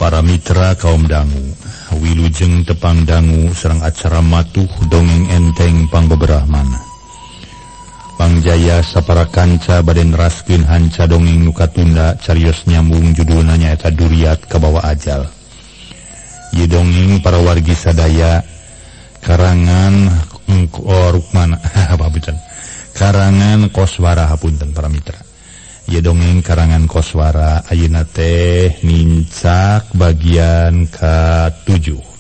Para mitra kaum dangu, wilujeng tepang dangu serang acara matuh dongeng enteng pangbeberahman. Pangjaya sapara kanca baden raskeun hanca dongeng nu katunda carios nyambung judulna nyaeta Duriat Kabawa Ajal. Ieu dongeng para wargi sadaya karangan Rukmana karangan Koswara hapunten para mitra. Ieu dongeng karangan Koswara ayeuna teh nincak bagian ka-7.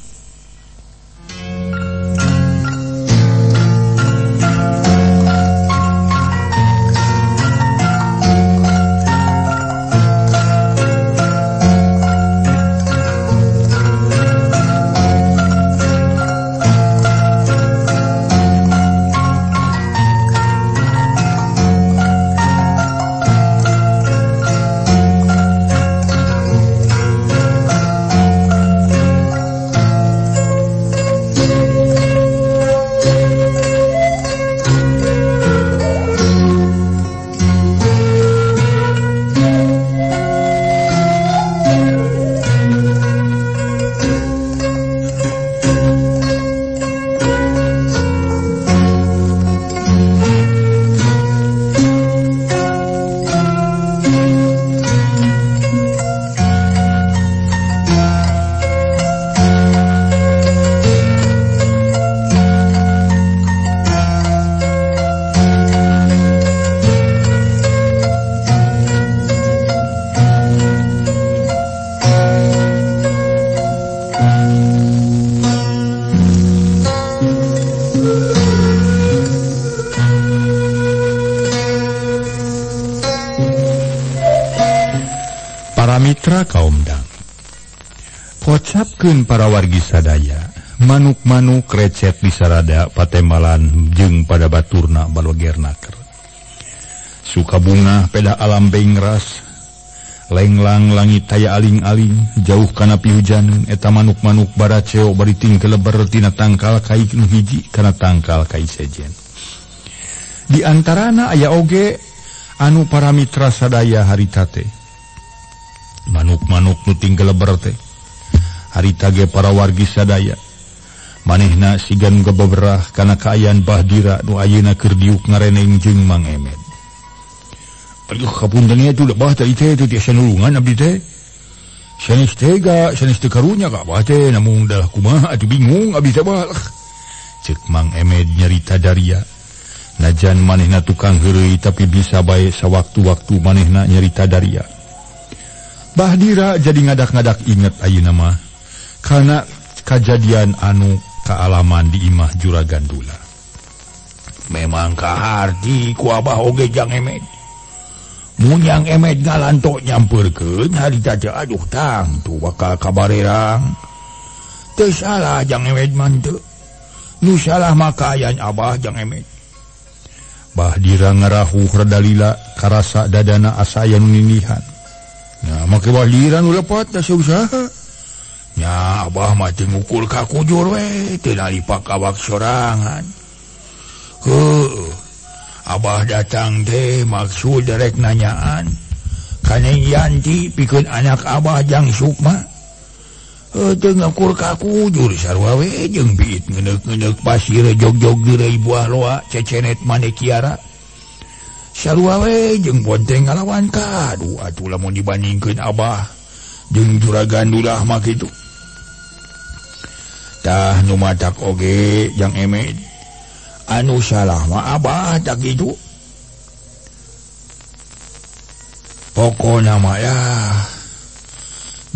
Kocapkeun para wargi sadaya, manuk-manuk recet di sarada patembalan jeung pada baturna balogernaker. Suka bunga peda alam beingras, lenglang langit taya aling-aling, jauh kana pihujaneun eta manuk-manuk baraceo bari ting keleber tina tangkal kai nu hiji kana tangkal kai sejen. Di antarana aya oge anu para mitra sadaya harita teh. Manuk-manuk nu ting keleber teh harita ge para wargi sadaya manehna sigan gebeberah kana kaayaan Bahdira nu ayeuna keur diuk ngareneng jeung Mang Emed. Aduh kapunten ieu teh Bah teh teh tiasa nulungan abdi teh. Sanes tega, sanes teu karunya ka Bah teh namung dah kumaha atuh bingung abdi teh Bah. Ceuk Mang Emed nyarita daria. Najan manehna tukang heureuy tapi bisa bae sawaktu-waktu manehna nyarita daria. Bahdira jadi ngadak-ngadak inget ayeuna mah kana kajadian anu kaalaman di imah Juragan Dula. Memang kaharti ku Abah oge Jang Emed. Mun Yang Emed ngalanto nyampeurkeun harita teh aduh tang tu bakal kabarerang. Teu salah Jang Emed man teu. Nu salah mah kaayaan Abah Jang Emed. Bahdira ngarahuh rada lila karasa dadana asa aya nu ninihan. Nya make Bahdira nu lepat da usaha. Nya Abah mah teu ngukur ka kujur we, teu nalipak awak sorangan. Abah datang teh maksud derek nanyaan. Kana Yanti pikeun anak Abah Jang Sukma. Teu ngukur ka kujur sarua we jeung biit ngeneuk-ngeneuk pasir jog-jog deureuy buah loa cecenet mane kiara. Sarua we jeung bonteng ngalawan kadu atuh lamun dibandingkeun Abah jeung Juragan Dula mah kitu. Tah nu matak oge Jang Emed. Anu salah mah Abah tak kitu. Pokona mah ya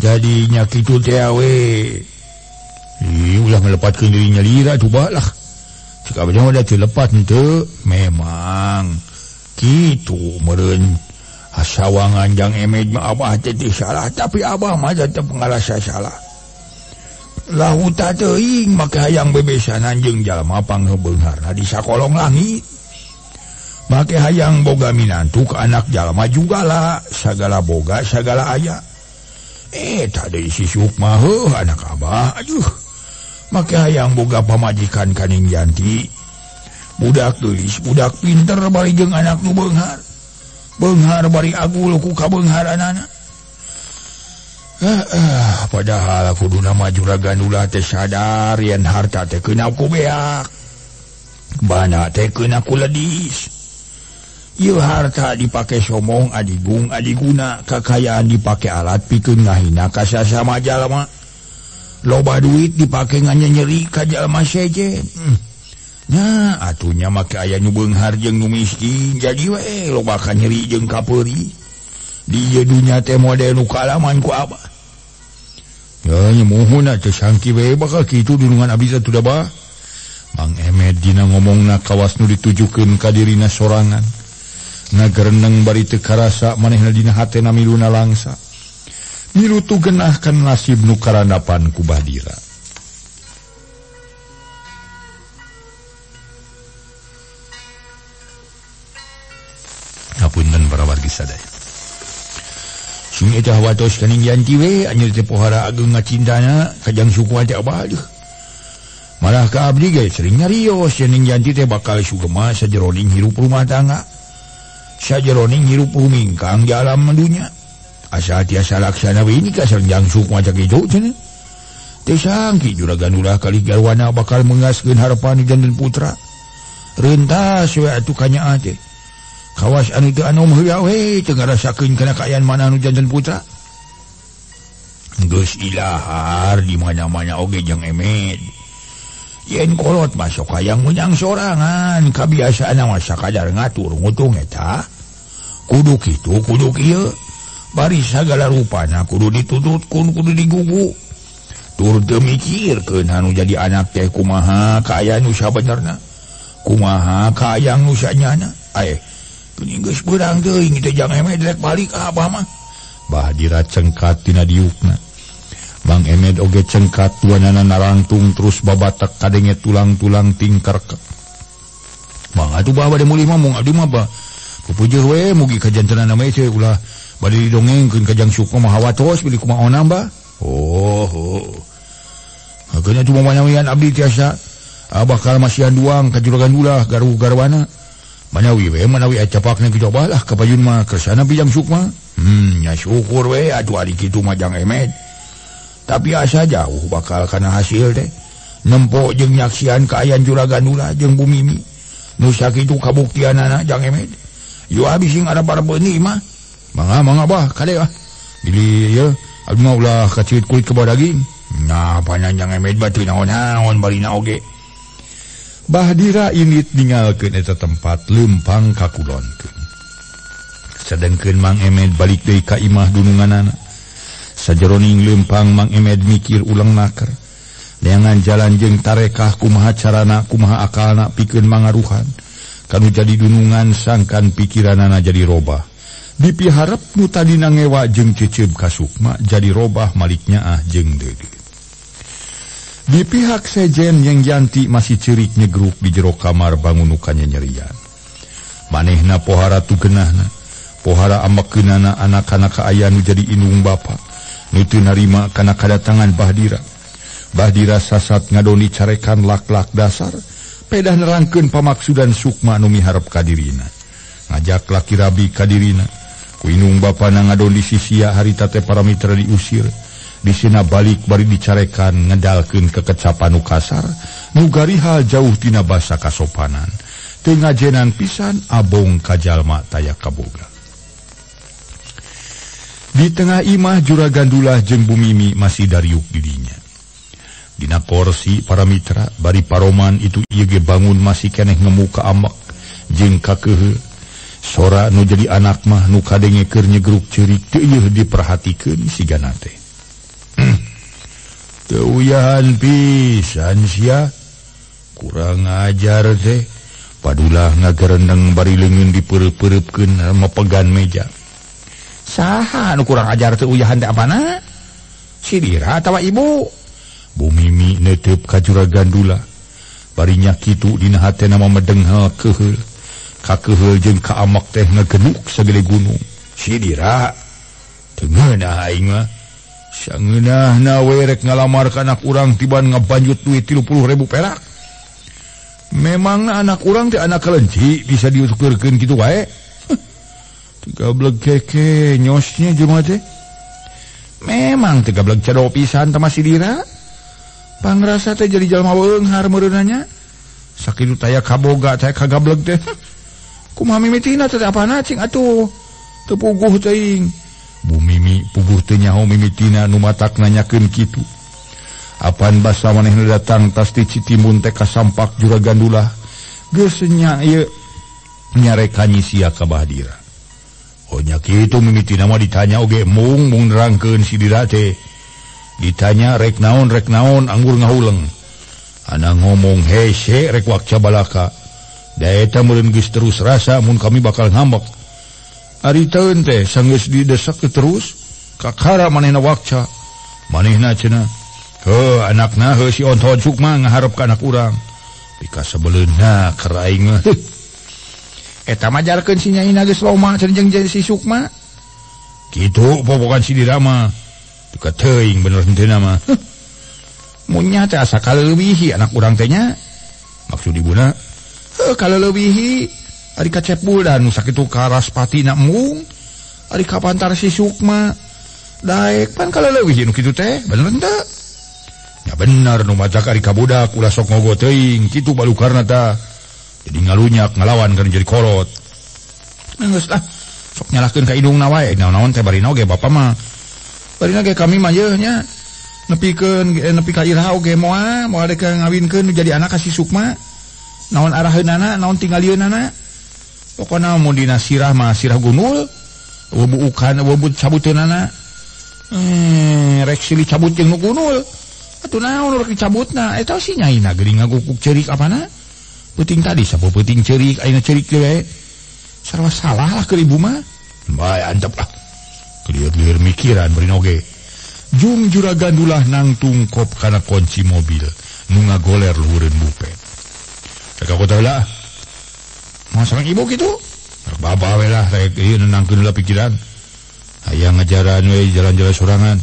jadi nya kitu teh we. Ulah melepatkeun deui nyalira tuh bah lah. Cek abah mah da teu lepat henteu. Memang kitu meureun hasawangan Jang Emed mah Abah teh salah tapi Abah mah tetep ngarasa salah. Lahuta teuing make hayang bebesanan jeung jalma pangheubeungharna di sakolong langit. Make hayang boga minantu ka anak jalma jugala, sagala boga sagala aya. Tadi si Sukma anak Abah, aduh. Make hayang boga pamajikan kaning Yanti. Budak geulis, budak pinter bari jeung anak nu beunghar. Beunghar bari agul ku kabeungharanana. Padahal kudu nama juragan ulah teh sadar yen harta teh keuna ku beak. Bana teh keuna ku ledis. Ieu harta dipake somong adigung adiguna, kakayaan dipake alat pikeun ngahina ka sasama jalma. Loba duit dipake nganyeri ka jalma sejen. Nya atunya make aya nu beunghar jeung nu miskin, jadi we loba ka nyeri jeung kapeuri. Di dunya teh model nu kalaman ku abah. Ya nyemuhun teh sangki we bakal kitu dunungan abdi teh da bah. Mang Emed dina ngomongna kawas nu ditujukeun ka dirina sorangan. Ngagereneng bari teu karasa manehna dina hatena miluna langsa. Milu tugenahkan nasib nu karandapan ku Bahdira. Ngapunten para wargi sadaya. Sing eta watos kaning yanti we anjeun teh pohara ageung ngacintana kajang suku teh abah deuh. Malah ka abdi ge sering nyarios yen yanti teh bakal sugema sajeroning hirup rumah tangga. Sajeroning hirup rumingkang di alam dunya. Asa tiasa laksana we ini ka sarenjang suku macam kitu cenah. Teu sangki juragan ulah kali garwana bakal mengaskeun harapan janten putra. Rentas we atuh kanyaa teh. Kawas anu teu anom heula we teu ngarasakeun kana kaayaan mana anu janten putra. Geus ilahar di mana-mana oge jeung Emed. Yen kolot masuk hayang menyang sorangan, kabiasaanna mah sakadar ngatur ngutung eta. Kudu kitu, kudu kieu. Bari sagala rupana kudu ditututkeun, kudu digugu. Tur teu mikirkeun anu jadi anak teh kumaha kaayaan nu sabenerna. Kumaha kaayang nu sanyana. Geuning geus beurang teuing teh jang Emed rek balik ka abah mah. Bahdira cengkat tina diukna. Bang Emed oge cengkat tuanana narangtung terus babatak kadenge tulang-tulang tingkarkek. Bang atuh bah bade mulih mah mung abdi mah bah. Pupujeuh we mugi ka jantenana mah teh ulah bade didongengkeun ka jang suku mah hawatos bili kumaha nambah. Hageuna cuma manawian abdi tiasa bakal masihan duang ka juragan ulah garuh garwana. Manawi we manawi acapakna kitu abah lah kapayun mah kersana bijang suku mah. Nya syukur we atuh ari kitu mah jang Emed. Tapi asa jauh bakal kana hasil teh. Nempo jeung nyaksian kaayaan juragan ulah jeung Bu Mimi. Nu sakitu kabuktianana jang Emed. Yo abis sing arep-arep beuni mah. Mangga bah kade ah. Jadi ye abdi mah ulah kacit kulit ke bawah daging. Nah panan jang Emed batu naon-naon barina oge. Bahdira init ninggalkeun eta tempat leumpang kakulonkeun. Sedengkeun Mang Emed balik deui ka imah dununganana. Sajeroning leumpang Mang Emed mikir ulang naker. Neangan jalan jeung tarekah kumaha carana kumaha akalna pikeun mangaruhan. Kanu jadi dunungan sangkan pikiranana jadi robah. Dipiharep nu tadina ngewa jeung ceceub ka Sukma jadi robah maliknya jeung deudeu. Di pihak sejen yang Yanti masih ceurik nyegruk di jero kamar bangunukannya nyerian. Manehna pohara tugenahna, pohara ambekeunana anak-anak aya nu jadi indung bapa. Nu teu narima kana kadatangan Bahdira. Bahdira sasat ngadoni carekan lak-lak dasar, pedah nerangkeun pamaksudan Sukma nu miharep ka dirina. Ngajak laki rabi ka dirina. Ku indung bapana ngadoni sisia harita teh para mitra diusir. Disina balik bari dicarekan ngedalkeun kekecapan nu kasar, nu garihal jauh tina basa kasopanan. Teu ngajenan pisan abong ka jalma taya kaboga. Di tengah imah juragan ulah jeung Bu Mimi masih dariuk didinya. Dina kursi para mitra bari paroman itu ieu ge bangun masih keneh ngemuka ambek jeung kakeuheu. Sora nu jadi anak mah nu kadenge keur nyegruk ceurik teu ieu diperhatikeun sigana teh. Teu uyahan pisan sia. Kurang ajar teh. Padulah ngagereneng bari leungeun dipeureupeureupkeun mepegan meja. Saha anu kurang ajar teu uyahan teh apana? Si Dira atawa ibu? Bu Mimi neuteup ka juragan dula. Bari nya kitu dina hatena mamedenghel keheul. Ka keheul jeung ka amek teh ngagenuk sagede gunung. Si Dira teu ngeunah aing mah. Sangeunahna we rek ngalamar ka anak urang tiban ngabanjut duit 30.000 perak. Memang anak urang teh anak kelenci bisa diutukeurkeun kitu wae. Gablek keke nyosnya jelema teh. Memang teh gablek cado pisan teh masih dira. Pangrasa teh jadi jalma beunghar meureunanya. Sakitu taya kaboga teh kagablek teh. Kumaha mimitina teh apana cing atuh. Teu puguh teuing. Bu Mimi puguh teu nyaho mimitina nu matak nanyakeun kitu. Apaan basa manehna datang tas ti Citimun teh kasampak Juragan Dulah. Geus nya ieu nyarekanyi sia ka Bahdira. Oh nya kitu mimitina mah ditanya oge mung nerangkeun si dira teh. Ditanya rek naon anggur ngahuleng. Ana ngomong hese rek wakca balaka. Da eta meureun geus terus rasa mun kami bakal ngambek. Ari taeun teh sanggeus didesak terus kakara manehna wakca. Manehna cenah, "Heuh anakna heuh si Onton Sukma ngaharep ka anak urang." Pika sabeleunna keur aing mah. Eta mah jalkeun si Nyai geus loma cenah jeung si Sukma. Kitu popokan si dira mah. Pika teuing bener henteu mah. Mun nya teh asa kaleuwihi anak urang teh nya. Maksud ibuna, heuh kaleuwihi ari kacepuldan nu sakitu karaspatina mung. Ari kapantar si Sukma. Daek pan kaleuwihi nu kitu teh, bener henteu? Ya bener nu macak ari kabudak ulah sok ngogo teuing kitu balukarna tah. Jadi ngalunyak ngalawan kan jadi kolot. Geus lah sok nyalahkeun ka idungna wae naon-naon teh barina oge bapa mah. Barina ge kami mah yeuh nya nepi ka iraha oge moal dek ngawinkeun jadi anak ka si Sukma. Naon araheunana naon tingalieunana. Pokona mun dina sirah mah sirah gunul. Wubuukan wubut cabuteunana. Rek silih cabut jeung nu gunul. Atuh naon rek dicabutna eta si Nyaina geuning ngagukuk ceurik apana? Peuting tadi sapo peuting ceurik ayeuna ceurik teh we. Sarua salah lah keur ibu mah. Bae antep lah. Lieur-lieur mikiran beureun oge. Jung Juragan Dulah nangtung kop kana kunci mobil nu ngagoler luhureun bupe. Rek aku teh lah. Moal sareng ibu kitu? Baba we lah rek ieu nenangkeun heula pikiran. Hayang ngajaran we jalan-jalan sorangan.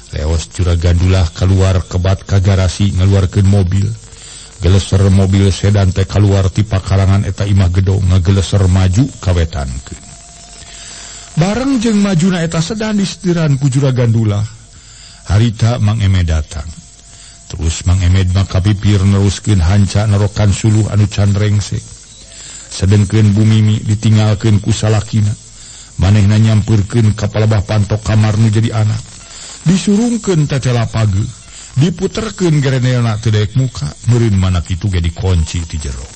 Leos Juragan Dulah keluar kebat ka garasi ngaluarkeun mobil. Geleser mobil sedan teh keluar ti pakarangan eta imah gedong ngageleser maju ka wetankeun. Bareng jeung majuna eta sedan disetiran ku Juragan Dulah. Harita Mang Emed datang. Terus Mang Emed mah kapipir neruskeun hanca nerokan suluh anu can rengsek. Sedengkeun Bu Mimi ditinggalkeun ku salakina. Manehna nyampeurkeun ka palebah pantok kamar nu jadi anak. Disurungkeun tetela page, diputerkeun gerenelna teu daek muka, meureun mana kitu ge dikunci ti jero.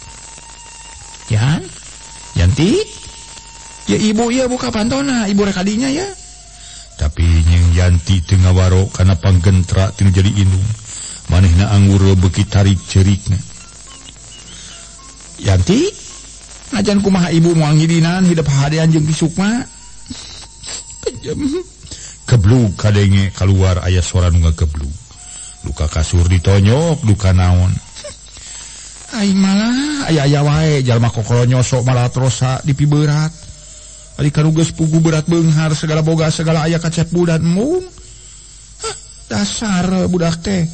Yanti? Ya ibu ieu buka pantona, ibu rek adinya ya. Tapi nyeng Yanti teu ngawaro kana panggentra tinu jadi indung. Manehna anggur beuki tarik ceurikna. Yanti, ngajan kumaha ibu moal ngidinan hidup hadean jeung ki Sukma? Keblug kadenge keluar aya suara nu ngageblug. Luka kasur ditonyok, luka naon. Aing malah aya-aya wae jalma kokolo nyosok malah trosa dipibeurat. Ari karugeus pugu berat beunghar segala boga segala aya kacep budan mung. Dasar budak teh.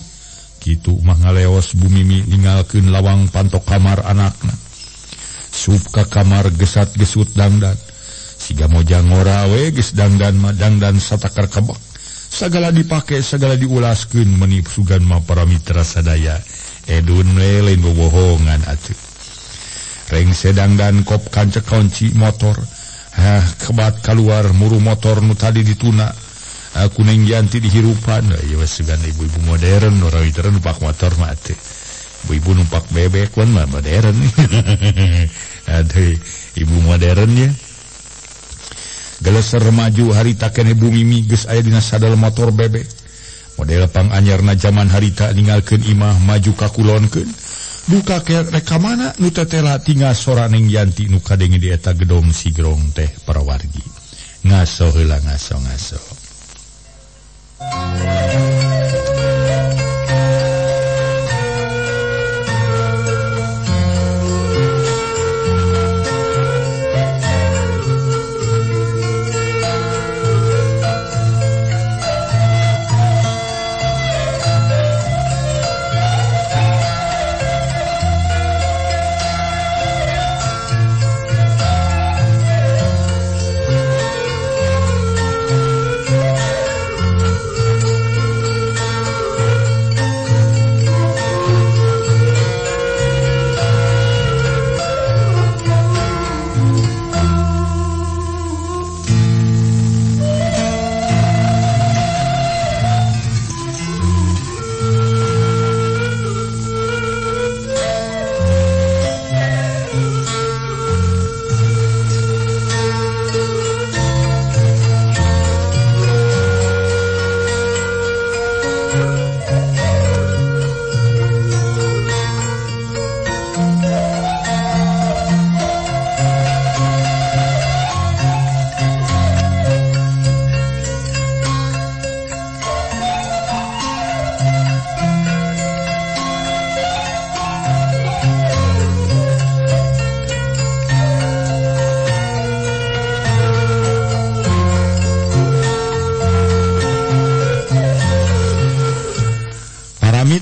Kitu mah ngaleos Bu Mimi ninggalkeun lawang pantok kamar anakna. Sup ka kamar gesat-gesut dangdan. Siga mojang ngora we geus dangdan mah dangdan satakar kebak. Sagala dipake sagala diulaskeun meuni sugan mah para mitra sadaya. Edun we lain bobohongan atuh. Reng sedangdan kop kancek kunci motor. Kebat keluar muru motor nu tadi dituna. Aku neng Yanti dihirupan. Ya sugan ibu-ibu modern ora witeureun numpak motor mah teh. Ibu-ibu numpak bebek kan mah modern. Aduh, ibu modern ya. Geleser maju harita kene Bu Mimi geus aya dina sadel motor bebek. Model pang anyarna zaman harita ninggalkeun imah maju ka kulonkeun. Duka rek ka mana nu tetela tinggal sora neng Yanti nu kadenge di eta gedong sigrong teh para wargi. Ngaso heula ngaso-ngaso.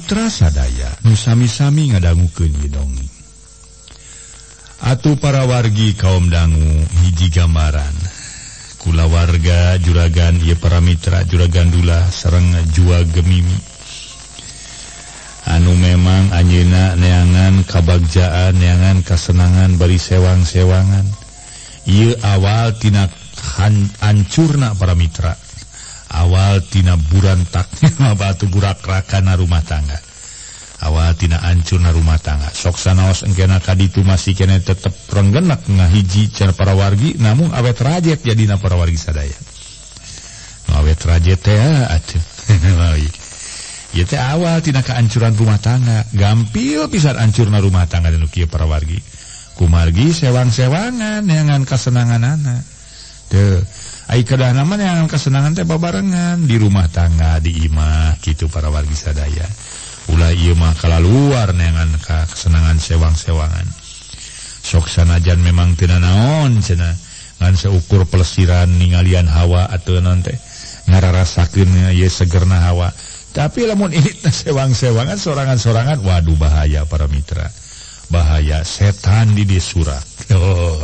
mitra sadaya nu sami-sami ngadangukeun ieu dongeng. Atuh para wargi kaum dangu hiji gambaran kulawarga juragan ieu para mitra juragan Dula sareng Jua Gemimi anu memang anjeunna neangan kabagjaan neangan kasenangan bari sewang-sewangan. Ieu awal tina hancurna para mitra, awal tina burantakna batu burak-rakana rumah tangga, awal tina hancurna rumah tangga. Sok sanaos engkena kaditu masih kena tetep renggenak ngahiji cara para wargi, namun awet rajet jadina para wargi sadaya. Awet rajet teh atuh. Ieu teh awal tina kehancuran rumah tangga, gampil pisan hancurna rumah tangga dan kieu para wargi. Kumargi sewang-sewangan neangan kasenanganana. Teu, ai kadahna mah neangan kasenangan teh babarengan di rumah tangga di imah kitu para wargi sadaya. Ulah ieu mah kalaluar neangan kasenangan sewang-sewangan. Sok sanajan memang teu naon cenah ngan seukur pelesiran ningalian hawa atuh naon teh ngararasakeun ieu segerna hawa. Tapi lamun ini sewang-sewangan sorangan-sorangan, waduh bahaya para mitra. Bahaya, setan di dia surak. Oh,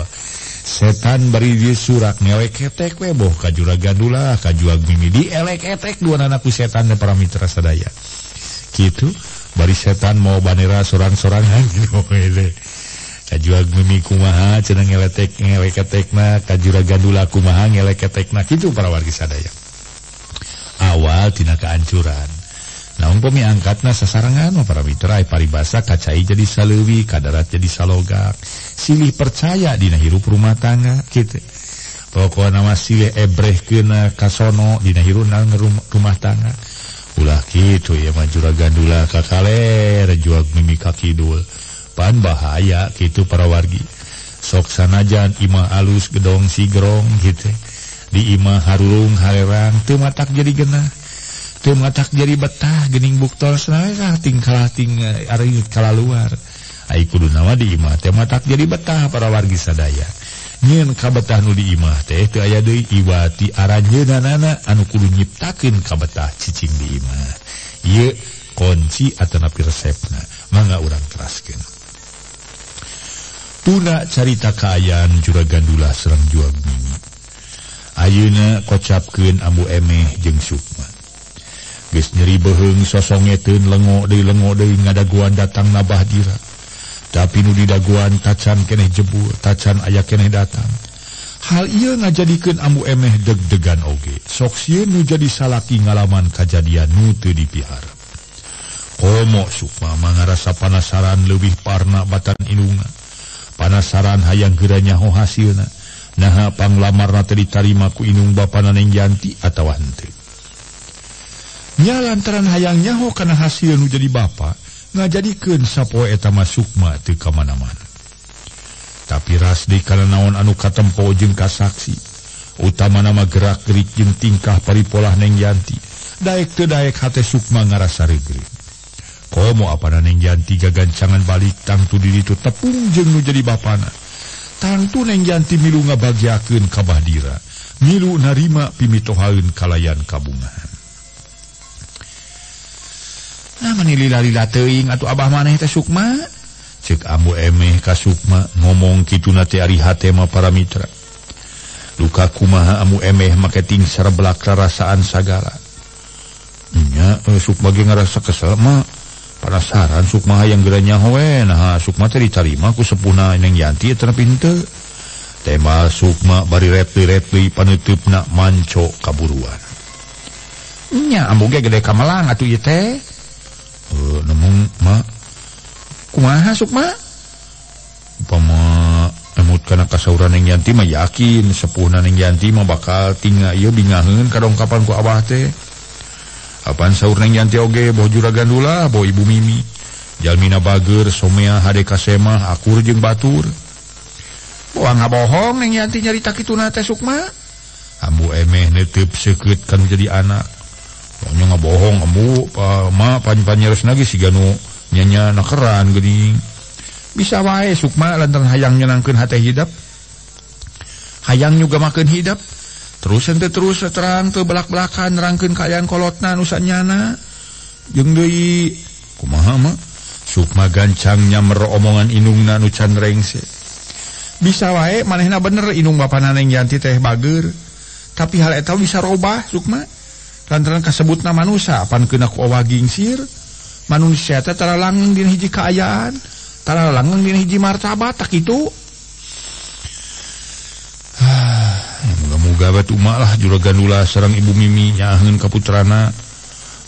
setan bari dia surak ngewek ketek we boh ka Juragan Dula ka Jua Gemimi dielek ketek dua anakku setan dan para mitra sadaya. Kitu bari setan mau banera sorang-sorangan gitu we. Ka Jua Gemimi kumaha cenah ngewek ketekna, ka Juragan Dula kumaha ngelek ketekna kitu para wargi sadaya. Awal tina kehancuran. Nah umpami angkatna sasarangan para mitra paribasa kacai jadi saleuwi kadarat jadi salogak silih percaya dina hirup rumah tangga kitu pokona mah silih ebrehkeun kasono dina hirup rumah tangga ulah kitu ya mah Juragan Dula ka kaler Jua Gemimi ka kidul pan bahaya kitu para wargi sok sanajan imah alus gedong sigrong kitu di imah harulung harerang teu matak jadi genah teu matak jadi betah geuning buktol saha tingkalating ari kalaluar ai kuduna mah di imah teh matak jadi betah para wargi sadaya nyeun kabetah nu di imah teh teu aya deui iwati aranjeunana anu kudu nyiptakeun kabetah cicing di imah ieu kunci atanapi resepna mangga urang teraskeun tuna carita kaayaan Juragan Dula sareng Jua Gemimi ayeuna kocapkeun Ambu Emeh jeung Sukma geus nyeri beheung sosongeteun lengo deui ngadaguan datang na Bahdira. Tapi nu didaguan tacan keneh jebul, tacan aya keneh datang. Hal ieu ngajadikeun Ambu Emeh deg-degan oge. Sok sieun nu jadi salaki ngalaman kajadian nu teu dipihara. Komo Sukma mangarasa panasaran leuwih parna batan indungna. Panasaran hayang geura nyaho hasilna. Naha panglamarna teu ditarima ku indung bapana Neng Yanti atawa henteu. Nya lantaran hayang nyaho kana hasil nu jadi bapa ngajadikeun sapoe eta mah Sukma teu ka mana-mana. Tapi rasdi kana naon anu katempo jeung kasaksi utamana mah gerak-gerik jeung tingkah paripolah Neng Yanti daek teu daek hate Sukma ngarasa regreg. Komo apana Neng Yanti gagancangan balik tangtu diri tu tepung jeung nu jadi bapana. Tangtu Neng Yanti milu ngabagiakeun ka Bahdira, milu narima pimitohaeun kalayan kabungahan. Nah manilila-lila teuing atuh abah maneh teh Sukma ceuk Ambu Emeh ka Sukma ngomong kituna teh ari hate mah para mitra luka kumaha Ambu Emeh make ting sareblak rarasaan sagala nya Sukma ge ngarasa kesel mah penasaran Sukma hayang geura nyaho we nah Sukma teh ditarima ku sepuhna Neng Yanti eta nepi henteu teh mah Sukma bari retli-retli paneutupna manco kaburuan nya ambu ge gede kamelang atuh ieu teh namun mak kumaha Sukma upama emut kana kasauran Neng Yanti mah yakin sepuhna Neng Yanti mah bakal tinggal ieu bingaheun kadongkapan ku abah teh apaan saur Neng Yanti oge boh Juragan Dula boh Ibu Mimi jalmina bager somea hade kasemah akur jeung batur boh ngabohong Neng Yanti nyarita kituna teh Sukma Ambu Emeh netep seukeut kanu jadi anak pokoknya ngabohong ambu ma panyeres lagi si ganu nyanya nakeran geuning bisa wae Sukma lantaran hayang nyenangkeun hate hidap hayang juga makeun hidap terus terang teu belak-belakan nerangkeun kaayaan kolotna nu sanyana jeung deui kumaha mah Sukma gancangnya meromongan inungna nu can rengse. Bisa wae manehna bener inung bapana Neng Yanti teh bager, tapi hal eta bisa robah Sukma lantaran kasebutna manusia pan kena ku owaging sir. Manusia teh tara langgeng dina hiji kaayaan, tara langgeng dina hiji martabat tak kitu. Moga-moga batu mak lah juragan ulah sareng ibu Mimi nyaheun ka putrana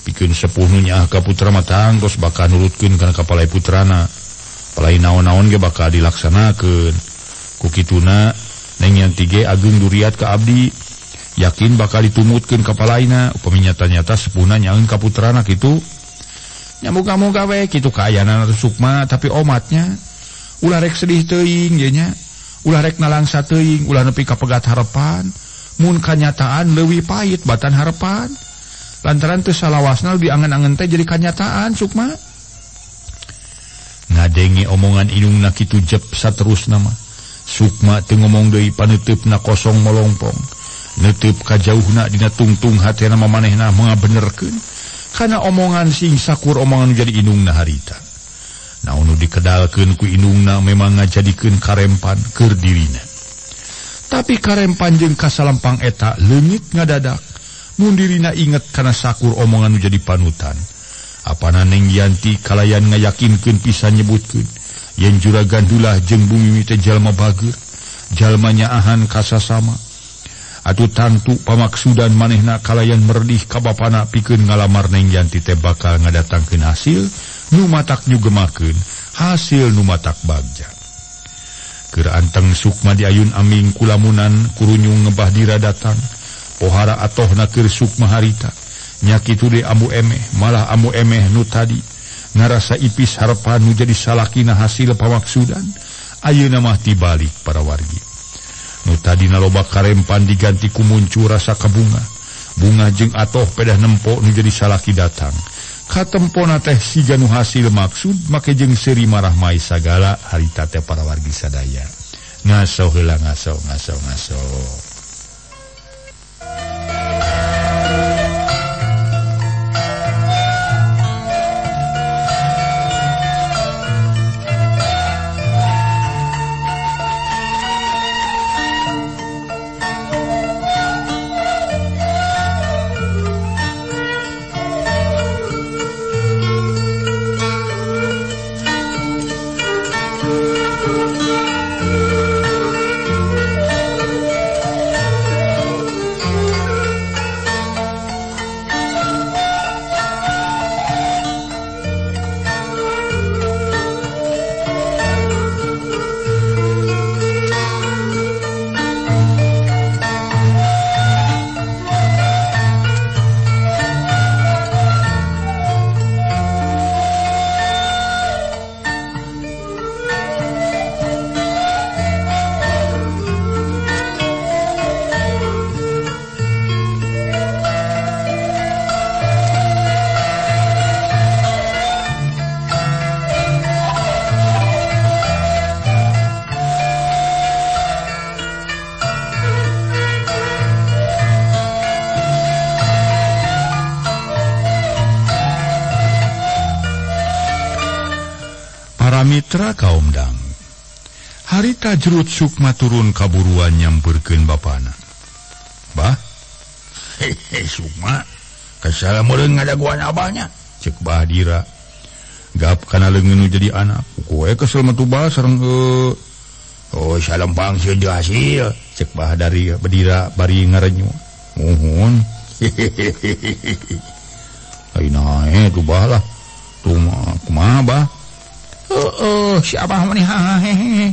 pikeun sepuh nu nyaah ka putra matang tos bakal nurutkeun kana kapalai putrana. Palai naon-naon ge bakal dilaksanakeun. Ku kituna Neng Yanti ge ageung duriat ka abdi, yakin bakal ditumutkeun kapalaina upami nyata-nyata sepuhna nyaheun ka putrana kitu. Nya moga-moga we kitu kaayana Sukma, tapi omatnya ulah rek sedih teuing ge nya. Ulah rek nalangsa teuing, ulah nepi ka pegat harepan, mun kanyataan leuwih pahit batan harepan. Lantaran teu salawasna diangen-angen teh jadi kanyataan Sukma. Ngadenge omongan inungna kitu jep saterusna mah. Sukma teu ngomong deui paneteupna kosong molongpong. Neuteub ka jauhna dina tungtung hatena mamanehna ngabenerkeun kana omongan sing sakur omongan jadi inungna harita. Naon nu dikedalkeun ku inungna memang ngajadikeun karempan keur dirina. Tapi karempan jeung kasalampang eta leungit ngadadak mun dirina inget kana sakur omongan nu jadi panutan. Apana Neng Yanti kalayan ngayakinkeun pisan nyebutkeun yen juragan Dulah jeung Bu Mimi teh jalma bager, jalma nyaahan kasasama. Atuh tantu pamaksudan manehna kalayan merdih ka bapana pikeun ngalamar Neng Yanti teh bakal ngadatangkeun hasil nu matak nyugemakeun, hasil nu matak bagja. Keur anteng Sukma di ayun aming kulamunan kurunyung ngebahdira datang, pohara atohna keur Sukma harita. Nya kitu de ambu emeh, malah ambu emeh nu tadi ngarasa ipis harepan nu jadi salakina hasil pamaksudan, ayeuna mah tibalik para wargi. Nu tadi naloba karempan diganti ku muncul rasa kabunga. Bunga jeung atoh pedah nempo nu jadi salaki datang. Katempona teh siga nu hasil maksud make jeung seuri marah mai sagala harita teh para wargi sadaya. Ngaso heula ngaso. Mitra kaum dang. Harita jerut Sukma turun kaburuan nyamperkeun bapana. Bah, Sukma, kasala meureun ngadaguan abahnya, cek Bahdira. Gap kana leungeun nu jadi anak, kowe kesel matu bah sareng oh salempang sieun di hasil, cek Bahdira bari ngarenyu. Muhun. Ayeuna tu bah lah. Tu kumaha bah? Si abah mah hehehe.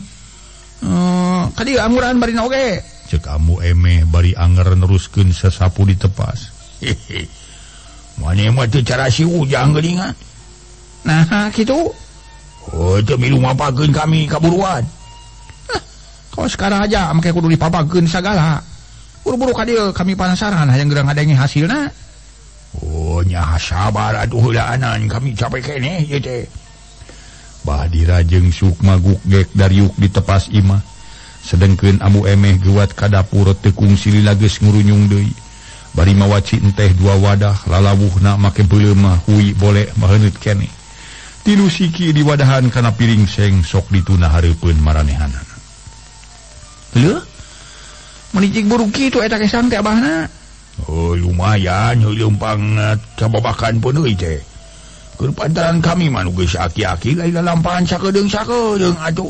Kadi amuran bari oge. Cek ambu emeh bari anger neruskeun sasapu ditepas. Mane mah teu cara si ujang geuningan. Nah, kitu. Oh, teu milu mapakeun kami kaburuan. Kau sekarang aja make kudu dipapakeun sagala. Buru-buru ka dieu kami penasaran hayang geurang ngadenge hasilna. Oh, nya sabar atuh heulaanan kami capek keneh ieu teh. Bahdira jeung Sukma gukgek dariuk ditepas imah. Sedengkeun ambu emeh geuwat ka dapur teu kungsi lila geus ngurunyung deui. Bari mawaci enteh 2 wadah lalawuhna make beuleuh mah hui boleh maheunut keneh. Tilu siki diwadahan kana piring seng sok dituna hareupeun maranehanana. Heuh? Menicik buruk kitu eta kesang teh abahna. Oh lumayan heuleum banget cababakan pun euy teh. Keur pantaran kami mah nu geus aki-aki lain lalampahan sakedeung atuh.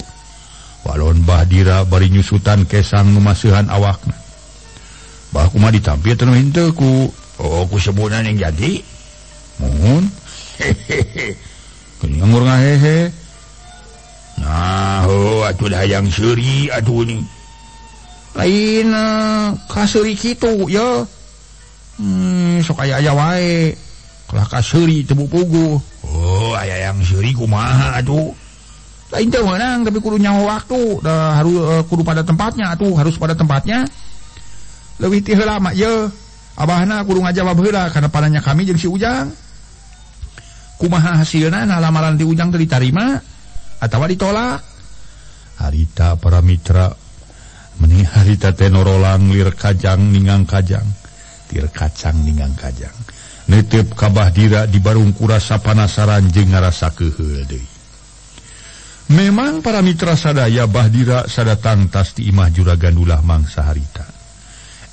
Walon Bahdira bari nyusutan kesang nu maseuhan awakna. Bah kumaha ditampi teh nu henteu ku sebunan yang jadi. Mohon. Kenyang urang hehe. Nah, atuh dah yang seuri atuh ni. Lain ka seuri kitu ya. Sok aya wae. Kalah ka seuri teu puguh. Oh, aya yang seuri kumaha atuh? Lain teh meunang tapi kudu nyaho waktu. Da harus kudu pada tempatnya atuh, harus pada tempatnya. Leuwih ti heula mah ye. Abahna kudu ngajawab heula kana pananya kami jeung si Ujang. Kumaha hasilna lamaran di Ujang teh ditarima atawa ditolak? Harita para mitra meni harita teh norolang lir kajang ningang kajang, tir kacang ningang kajang. Neuteup ka Bahdira di barung kurasa panasaran jeung ngarasa keuheul deui. Memang para mitra sadaya Bahdira sadatang tas ti imah Juragan ulah mangsa harita.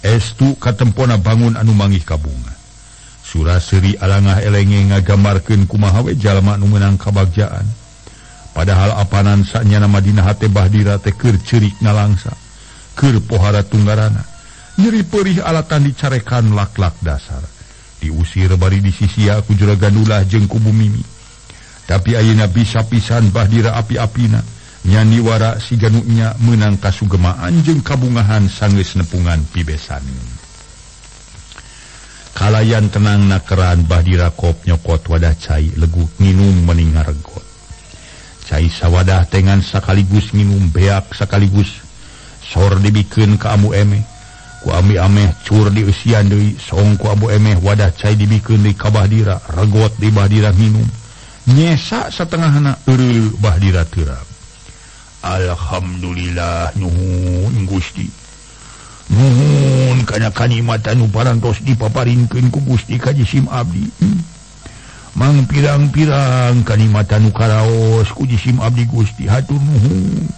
Estu katempona bangun anu manggih ka bunga. Suraseri alangah elenge ngagambarkeun kumaha we jalma nu meunang kabagjaan. Padahal apanan sanyana Madinah teh Bahdira teh keur ceurik ngalangsa, keur pohara tunggarana, nyeri peurih alatan dicarekan lak-lak dasar. Diusir bari disisia ku Juragan ulah jeung ku Bumimi. Tapi ayeuna bisa pisan Bahdira api-apina, nyani wara siganu nya meunang kasugemaan jeung kabungahan sanggeus nepungan pibesan. Kalayan tenang nakeran Bahdira kop nyokot wadah cai leguk nginum meni ngaregot. Cai sawadah tengan sakaligus nginum beak sakaligus sor dibikeun ka Amu Emeh. Ku Ami Ameh cur dieusian deui song ku Abu Emeh wadah cai dibikeun deui ka Bahdira, regot di Bahdira nginum. Nyesa satengahna eureul Bahdira teurap. Alhamdulillah nuhun Gusti. Nuhun kana kanikmatan nu parantos dipaparinkeun ku Gusti ka jisim abdi. Mang pirang-pirang kanikmatan nu karaos ku jisim abdi Gusti, hatur nuhun.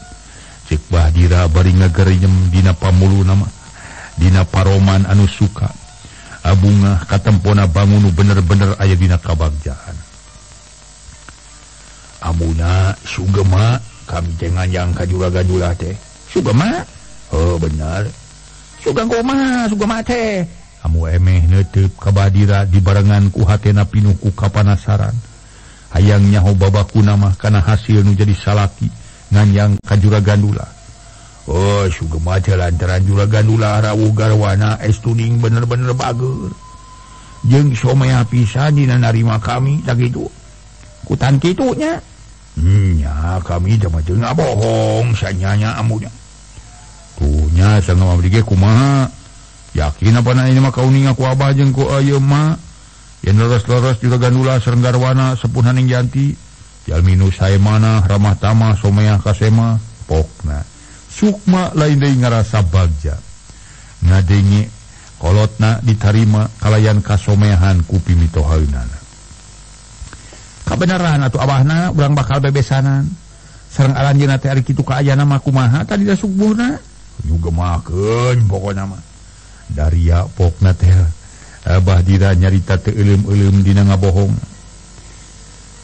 Cek Bahdira bari ngagerenyem dina pamuluna mah, dina paroman anu suka. Abungah katempona bangun nu bener-bener aya dina kabagjaan. Amuna sugema kami teh nganyang ka Juragan ulah teh. Sugema? Oh benar. Sugema teh. Amu Emeh neuteup ka Bahdira dibarengan ku hatena pinuh ku kapanasaran. Hayang nyaho babakuna mah kana hasil nu jadi salaki nganyang ka Juragan ulah. Oh, sugema teh lantaran Juragan ulah rawuh garwana estuning bener-bener bager. Jeung somea pisan dina narima kami tak kitu. Kutan kitu nya. Nya kami teh mah teu ngabohong sanyanya amunya. Tuhnya sangga abdi ge kumaha? Yakin apa na ini mah kauning aku abah jeung ku ayeuna mah. Yen leres-leres Juragan ulah sareng garwana sepuh haning janti. Jalmi nu sae manah ramah tamah someah kasema pokna. Sukma lain deui ngarasa bagja. Ngadenge kolotna ditarima kalayan kasomehan ku pimitohaeunana. Kabeneran atuh abahna urang bakal bebesanan. Sareng alanjeunna teh ari kitu ka ayana mah kumaha tadi da subuhna? Nyugemakeun pokona mah. Daria pokna teh Bahdira nyarita teu euleum-euleum dina ngabohong.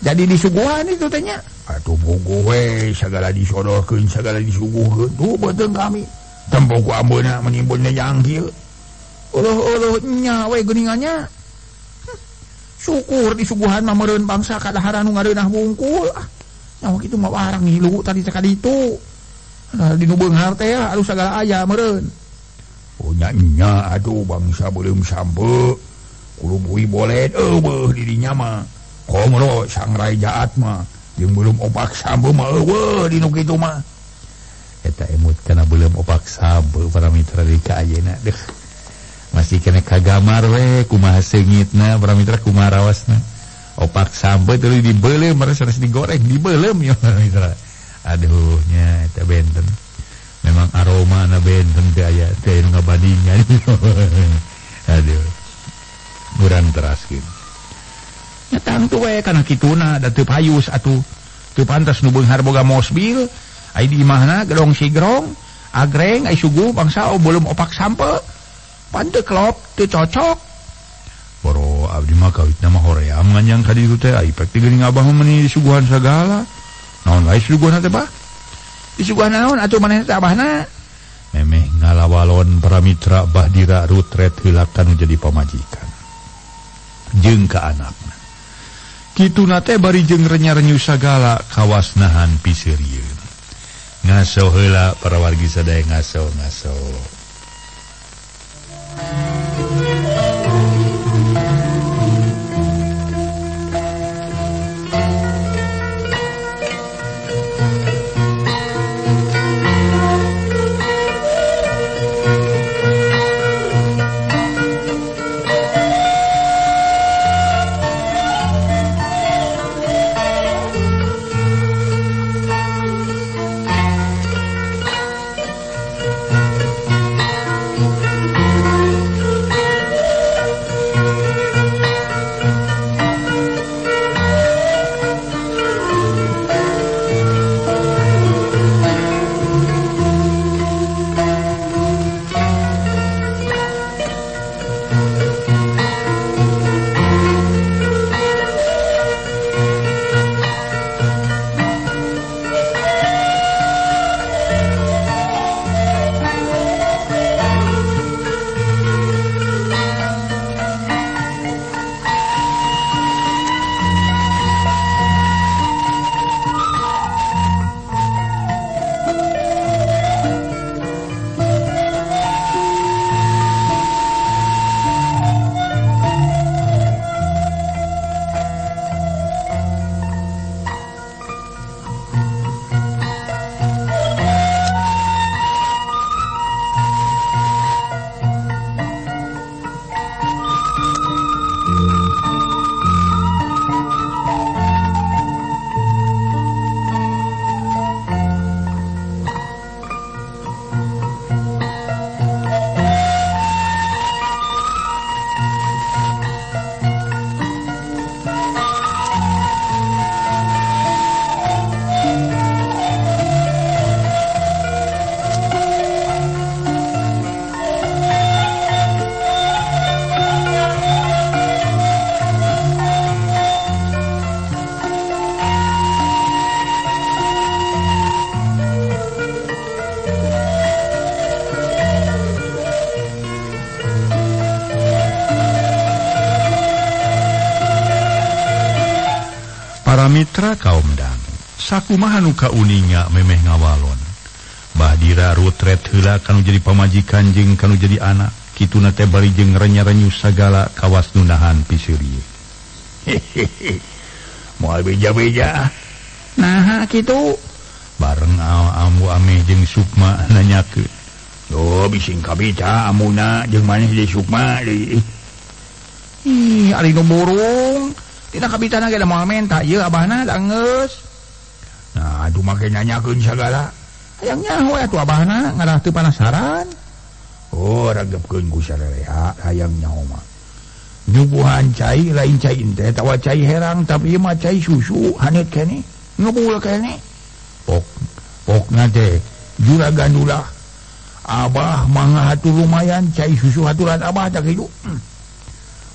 Jadi disuguhan itu teh nya. Atuh bogoh we sagala disodorkeun sagala disuguhkeun. Tuh beuteung kami. Tempo ku ambeuna menimbulna yang kieu. Uluh nya we geuningannya. Syukur disuguhan mah meureun bangsa kadaharan nu ngareunah bungkul. Nyawa kitu mah warang ngilu tadi teh ka ditu. Di nu beunghar teh anu sagala aya meureun. Oh nya atuh bangsa belum sampe. Kudu bui bolet eueuh di dinya mah. Komro sangrai jaat mah. Jeung belum opak sambe mah eueuh di nu kitu mah. Eta emut kana belum opak sambe para mitra di ka ayeuna deuh. Masih kena kagamar we kumaha seungitna para mitra kumaha rawasna. Opak sambe tuluy dibeuleum meres digoreng dibeuleum ya para mitra. Aduh nya eta benten. Memang aroma na benten teh aya teh nu ngabandingan. Aduh. Urang teraskeun. nyetang tuh we kana kituna da teu payus atuh teu pantes nu beunghar boga mobil ai di imahna gedong sigrong agreng ai sugu bangsa belum opak sampe pan teu klop teu cocok. Poro abdi mah kawitna mah hoream nganjang ka ditu teh ai pek geuning abah mah disuguhan sagala. Naon wae disuguhan teh Pak? Disuguhan naon atuh maneh teh abahna? Memeh ngalawalon para mitra Bahdira rutret heula kanu jadi pamajikan. Jeung ka anakna. Kituna teh bari jeung renya-renyu sagala kawasnahan piseurieun. Ngaso heula para wargi sadaya ngaso. Mitra kaum dangu sakumaha nu kauninga memeh ngawalon Bahdira rutret heula kanu jadi pamajikan jeung kanu jadi anak kituna teh bari jeung renya-renyu sagala kawas nunahan piseurie. Moal beja-beja nah kitu bareng amu ameh jeung Sukma nanyakeun. Yo bising kabica amuna jeung maneh deui Sukma deui. Ih ari nu burung tina kabitana ge da moal menta ieu abahna da geus. Nah atuh make nanyakeun sagala. Hayang nyaho atuh abahna ngadah teu panasaran. Oh ragepkeun ku sarerea hayang nyaho mah. Nyuguhan cai lain cai teh tawa cai herang tapi mah cai susu haneut keneh. Ngebul keneh. Pokna teh juragan ulah. Abah mangga hatu lumayan cai susu haturan abah tak kitu.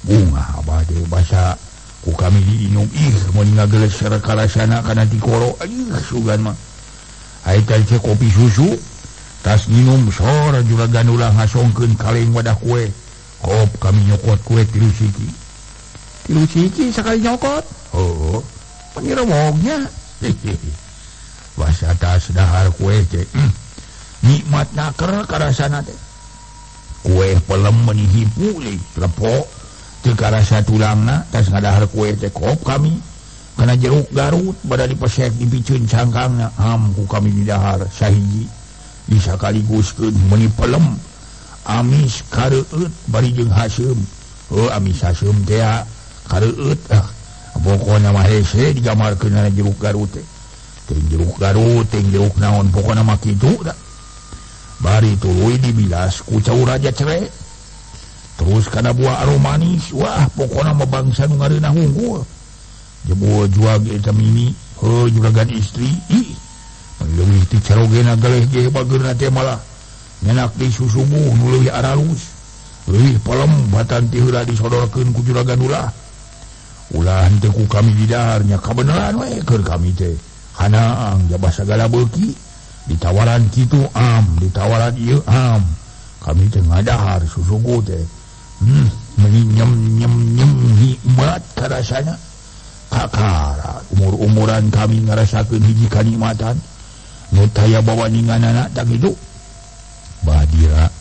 Bunga abah teh basa ku kami diinum mun ngageles sarekarasana kana tikoro sugan mah. Ai teh kopi susu tas minum sor juragan ulah ngasongkeun kaleng wadah kue. Kop kami nyokot kue 3 siji. 3 siji sakali nyokot. Oh, panirewognya. Basa tas dahar kue teh. Nikmatna keur karasana teh. Kue pelem meuni hipu lepo. Teu karasa tulangna tas ngadahar kue teh kop kami kana jeruk Garut bada dipesek dipiceun cangkangna ku kami didahar sahiji disakaliguskeun meuni pelem amis kareueut bari jeung haseum. Amis haseum teh kareueut pokona mah hese digamarkeun kana jeruk Garut teh. Teuing jeruk Garut teuing jeruk naon pokona mah kitu da. Bari tuluy dibilas ku caur raja cere. Terus kana buah aro manis, wah pokona mah bangsa nu ngareunah unggul. jebul jual eta mimi juragan istri leuwih ti carogena galeh ge bageurna teh malah nyenak di susubuh nu leuwih aralus leuwih palem batan ti heula disodorkeun ku juragan ulah henteu ku kami didaharnya kabeneran we keur kami teh hanaang jabah sagala beuki ditawaran kitu ditawaran ieu kami teh ngadahar susugu teh nyem nikmat karasana kakara umuran kami ngarasakeun hiji kanikmatan nu taya bawaninganana tak kitu Badira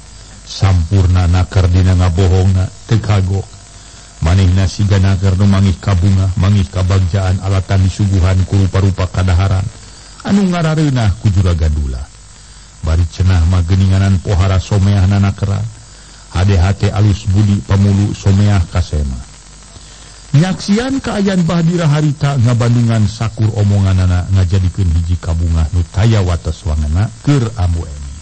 sampurna nakar dina ngabohongna teu kagok manehna siga nakar nu mangih kabunga mangih kabagjaan alatan disuguhan ku rupa-rupa kadaharan anu ngarareunah ku juragan Dula bari cenah mah geuninganan pohara someahna nakera hade-hate alus budi pamulu someah kasema nyaksian kaayaan Badira harita ngabandungan sakur omonganana ngajadikeun hiji kabungah nu taya wates wangana keur ambu emi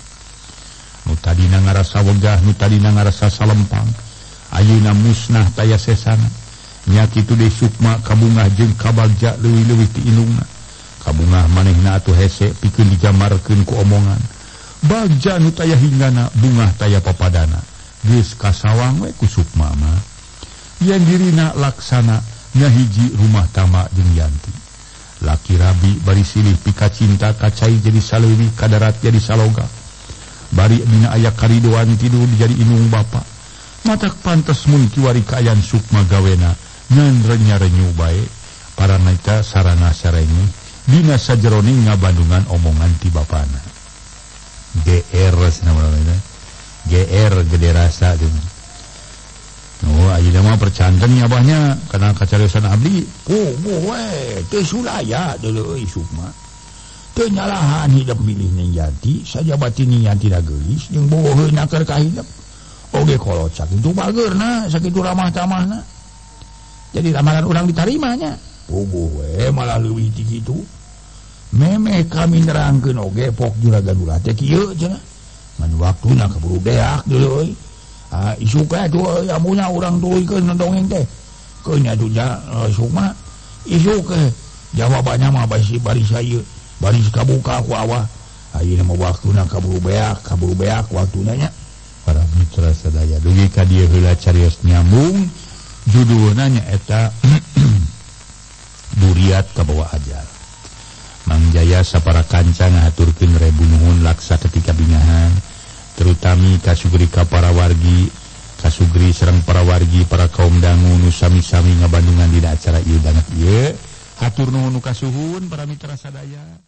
nu tadina ngarasa wegah nu tadina ngarasa salempang ayeuna musnah taya sesana nya kitu deui sukma kabungah jeung kabagja leuwih-leuwih ti indungna kabungah manehna atuh hese pikeun dijamarkeun ku omongan bagja nu taya hinggana bungah taya papadana geus kasawang we ku sukma mah yang dirina laksana nya hiji rumah tama jeung Yanti laki rabi bari silih pika cinta kacai jadi saleuwih kadarat jadi saloga bari dina aya karidoan tidur jadi inung bapa matak pantes mun kiwari kaayaan sukma gawena ngan renya-renyu bae paranaita sarana sareni dina sajeroning ngabandungan omongan ti bapana GR namanya GR gede rasa tuh ayeuna mah percanten nya abahnya kana kacariosan abdi we teu sulaya deuleu sukma teu nyalahan hidup milih ning Yanti saja batin Yanti da geulis jeung bohoeuna keur ka hidup oge kolot sakitu bageurna sakitu ramah tamahna jadi ramalan urang ditarimanya we malah leuwih ti kitu meme kami nerangkeun oge pok juragan ulah teh kieu cenah ngan waktuna kaburu beak deuleu isu ka tu amunnya urang tuluykeun dongeng teh keunya dunya sukma isu ke jawabannya mah bari ieu bari kabuka ku awah ayeuna mah waktuna kaburu beak waktuna nya para mitra sadaya dugi ka dieu heula carios nyambung judulna nya eta Duriat kabawa ajal Mang Jaya sapara kanca ngahaturkeun rebu nuhun laksa ketika bingahan terutami kasugri ka para wargi kasugri sareng para wargi para kaum dangu nu sami-sami ngabandungan dina acara ieu danget ieu hatur nuhun nu kasuhun para mitra sadaya.